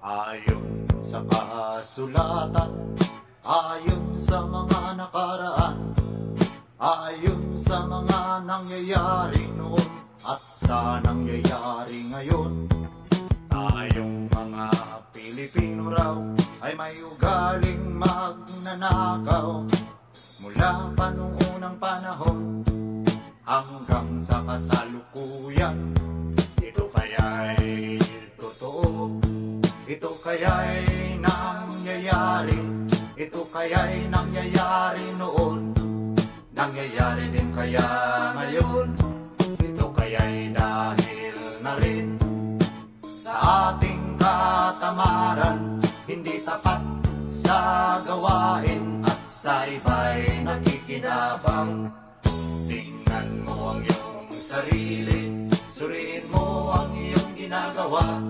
Ayon sa kasulatan, ayon sa mga nakaraan, ayon sa mga nangyayari noon at sa nangyayari ngayon, tayong mga Pilipino raw ay may ugaling magnanakaw mula pa noong unang panahon hanggang sa kasalukuyan. Ito kaya'y totoo, ito kaya'y nangyayari, ito kaya'y nangyayari noon, nangyayari din kaya ngayon. Ito kaya'y dahil na rin sa ating katamaran, hindi tapat sa gawain at sa iba'y nakikinabang. Tingnan mo ang iyong sarili, suriin mo ang iyong ginagawa.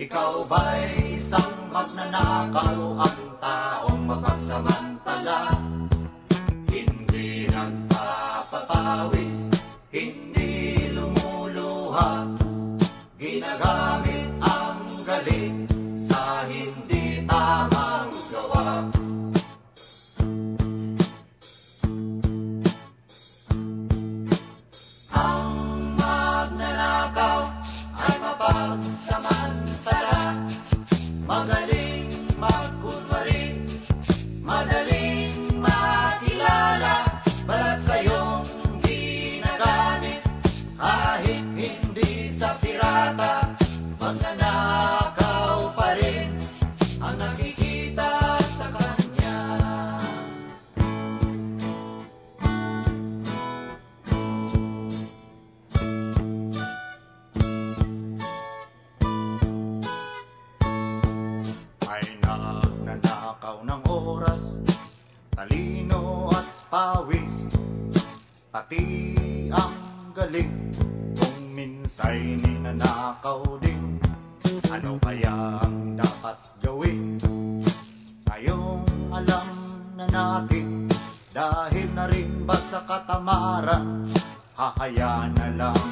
Ikaw ba'y isang magnanakaw, ang taong mapagsamantala? Hindi nagpapapawis, hindi lumuluha, ginagamit ang galing sa hindi tamang gawa. Ang magnanakaw ay mapagsamantala, magaling magkunwari, madaling makilala, balat kayong ginagamit kahit hindi sa pirata. Magnanakaw pa rin ang nakikita sa kanya. Ay nagnanakaw ng oras, talino at pawis, pati ang galing, kung minsa'y ninanakaw din. Ano kaya ang dapat gawin? Ngayong alam na natin, dahil na rin ba sa katamaran, hahayaan na lang